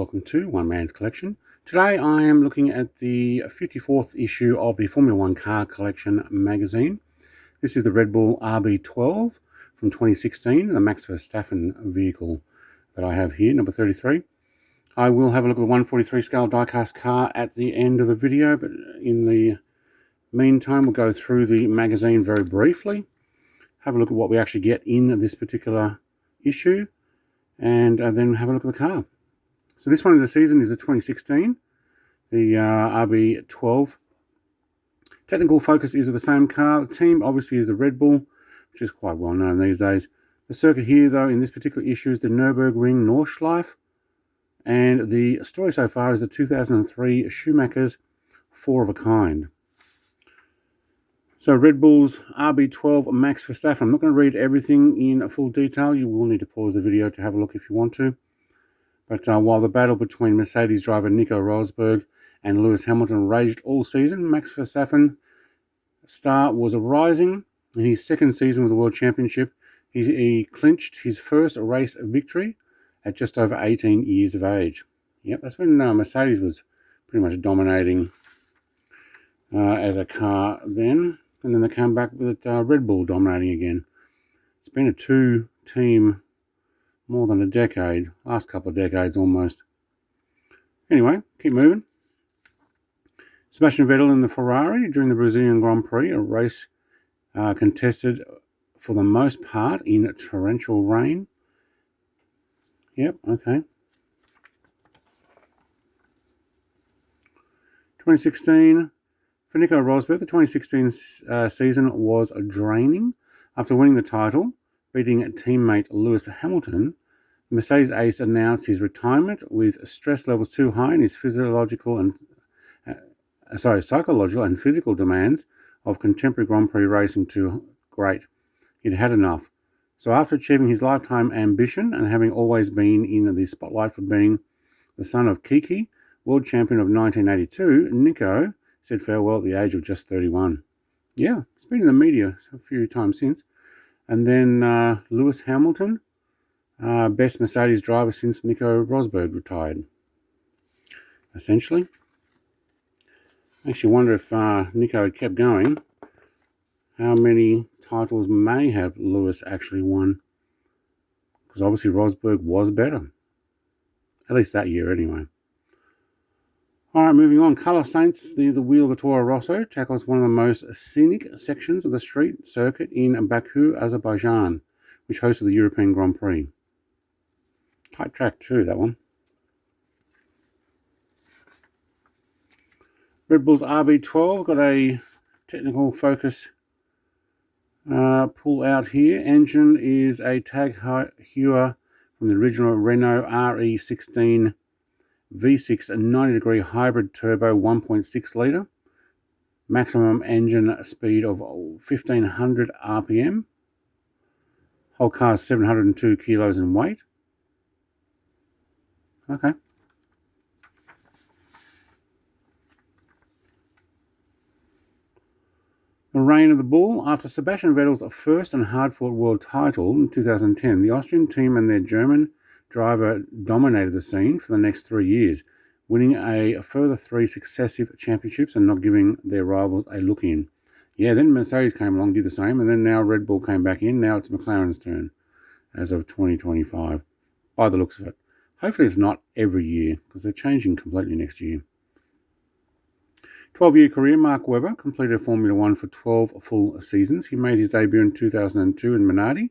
welcome to One Man's Collection. Today I am looking at the 54th issue of the Formula One Car Collection magazine. This is the Red Bull RB12 from 2016, the Max Verstappen vehicle that I have here, number 33. I will have a look at the 143 scale diecast car at the end of the video, but in the meantime we'll go through the magazine very briefly, have a look at what we actually get in this particular issue, and then have a look at the car. So this one of the season is the 2016, the RB12. Technical focus is of the same car. The team obviously is the Red Bull, which is quite well known these days. The circuit here, though, in this particular issue is the Nürburgring Nordschleife. And the story so far is the 2003 Schumacher's 4 of a kind. So Red Bull's RB12 Max Verstappen. I'm not going to read everything in full detail. You will need to pause the video to have a look if you want to. But while the battle between Mercedes driver Nico Rosberg and Lewis Hamilton raged all season, Max Verstappen star was rising. In his second season with the World Championship, he clinched his first race victory at just over 18 years of age. Yep, that's when Mercedes was pretty much dominating as a car then. And then they came back with Red Bull dominating again. It's been a two-team more than a decade, last couple of decades almost. Anyway, keep moving. Sebastian Vettel in the Ferrari during the Brazilian Grand Prix, a race contested for the most part in torrential rain. Yep, okay. 2016, for Nico Rosberg, the 2016 season was draining. After winning the title, beating teammate Lewis Hamilton, the Mercedes ace announced his retirement with stress levels too high and his psychological and physical demands of contemporary Grand Prix racing too great. He'd had enough. So after achieving his lifetime ambition and having always been in the spotlight for being the son of Kiki, world champion of 1982, Nico said farewell at the age of just 31. Yeah, it's been in the media a few times since. And then Lewis Hamilton, best Mercedes driver since Nico Rosberg retired, essentially. Makes you wonder if Nico had kept going, how many titles may have Lewis actually won. Because obviously Rosberg was better. At least that year anyway. Alright, moving on. Carlos Sainz, the wheel of the Toro Rosso, tackles one of the most scenic sections of the street circuit in Baku, Azerbaijan, which hosted the European Grand Prix. Tight track too, that one. Red Bull's RB12 got a technical focus pull out here. Engine is a Tag Heuer from the original Renault RE16 V6 90-degree hybrid turbo 1.6 litre. Maximum engine speed of 1500 RPM. Whole car is 702 kilos in weight. Okay. The reign of the Bull. After Sebastian Vettel's first and hard-fought world title in 2010, the Austrian team and their German driver dominated the scene for the next 3 years, winning a further 3 successive championships and not giving their rivals a look in. Yeah, then Mercedes came along, did the same, and then now Red Bull came back in. Now it's McLaren's turn as of 2025, by the looks of it. Hopefully it's not every year, because they're changing completely next year. 12-year career, Mark Webber completed Formula One for 12 full seasons. He made his debut in 2002 in Minardi,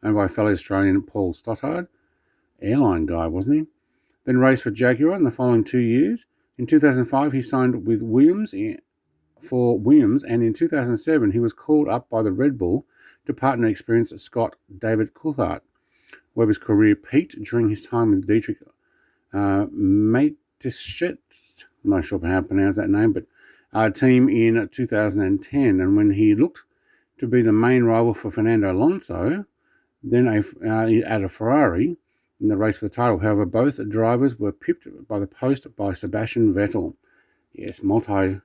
owned by fellow Australian Paul Stoddard. Airline guy, wasn't he? Then raced for Jaguar in the following 2 years. In 2005, he signed with Williams, and in 2007, he was called up by the Red Bull to partner experienced Scott David Coulthard. Webber's career peaked during his time with Dietrich Mateschitz. I'm not sure how to pronounce that name, but team in 2010, and when he looked to be the main rival for Fernando Alonso, then at a Ferrari in the race for the title. However, both drivers were pipped by the post by Sebastian Vettel. Yes, multi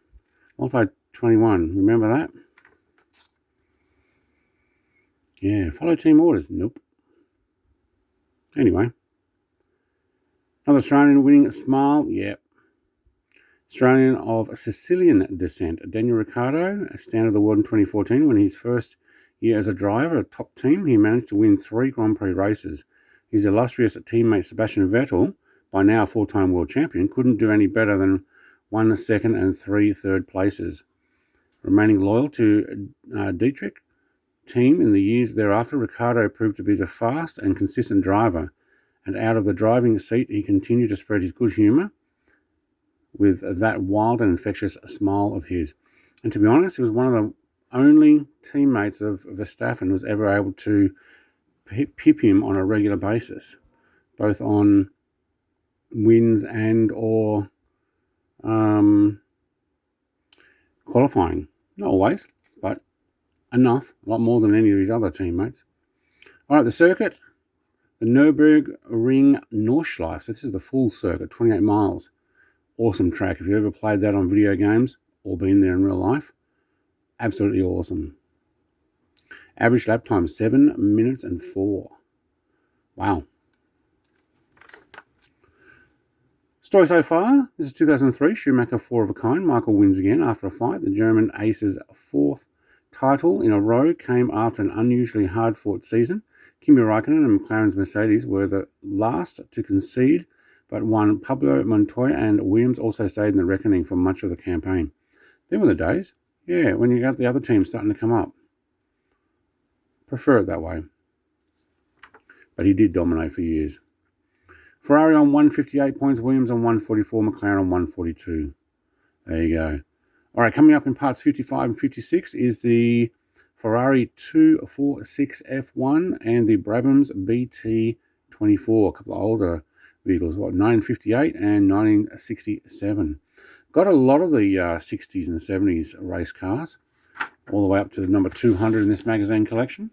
21. Remember that? Yeah, follow team orders. Nope. Anyway, Another Australian winning Smile, yep. Australian of Sicilian descent, Daniel Ricciardo, a standard of the world in 2014 when his first year as a driver, a top team, he managed to win 3 Grand Prix races. His illustrious teammate Sebastian Vettel, by now a 4-time world champion, couldn't do any better than 1 second and 3 third places. Remaining loyal to Dietrich team in the years thereafter, Ricciardo proved to be the fast and consistent driver, and out of the driving seat he continued to spread his good humour with that wild and infectious smile of his. And to be honest, he was one of the only teammates of Verstappen who was ever able to pip him on a regular basis, both on wins and or qualifying. Not always, but enough, a lot more than any of his other teammates. All right, the circuit, the Nürburgring Nordschleife. So this is the full circuit, 28 miles. Awesome track. If you've ever played that on video games or been there in real life, absolutely awesome. Average lap time, 7 minutes and 4. Wow. Story so far, this is 2003, Schumacher 4 of a kind. Michael wins again after a fight. The German ace's 4th title in a row came after an unusually hard-fought season. Kimi Raikkonen and McLaren's Mercedes were the last to concede, but won. Pablo Montoya and Williams also stayed in the reckoning for much of the campaign. Them were the days. Yeah, when you got the other teams starting to come up. Prefer it that way. But he did dominate for years. Ferrari on 158 points, Williams on 144, McLaren on 142. There you go. All right, coming up in parts 55 and 56 is the Ferrari 246 F1 and the Brabham's BT24, a couple of older vehicles, 1958 and 1967. Got a lot of the 60s and 70s race cars, all the way up to the number 200 in this magazine collection.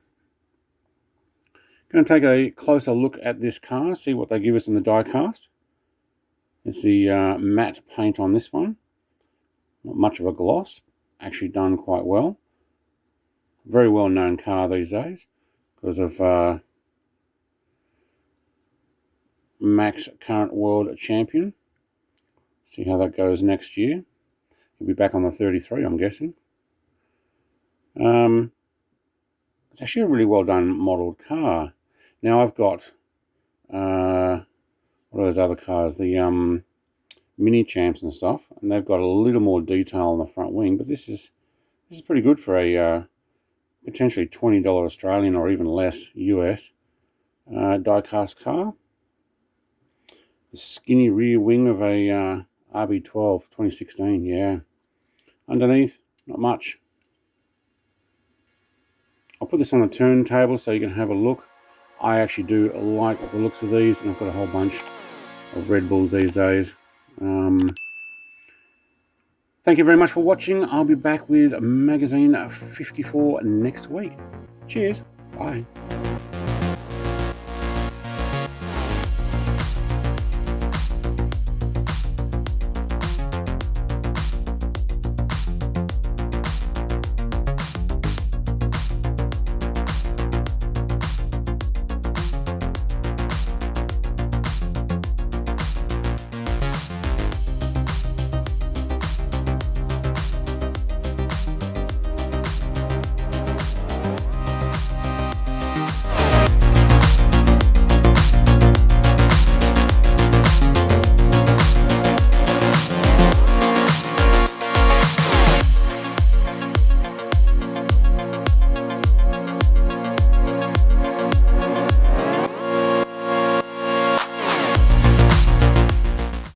Going to take a closer look at this car, see what they give us in the diecast. It's the matte paint on this one. Not much of a gloss, actually done quite well. Very well known car these days because of Max, current world champion. See how that goes next year. He'll be back on the 33, I'm guessing. It's actually a really well done modelled car. Now I've got what are those other cars? The mini champs and stuff, and they've got a little more detail on the front wing. But this is pretty good for a potentially $20 Australian or even less US die-cast car. The skinny rear wing of a RB12 2016, yeah. Underneath, not much. I'll put this on the turntable so you can have a look. I actually do like the looks of these, and I've got a whole bunch of Red Bulls these days. Thank you very much for watching. I'll be back with magazine 54 next week. Cheers. Bye.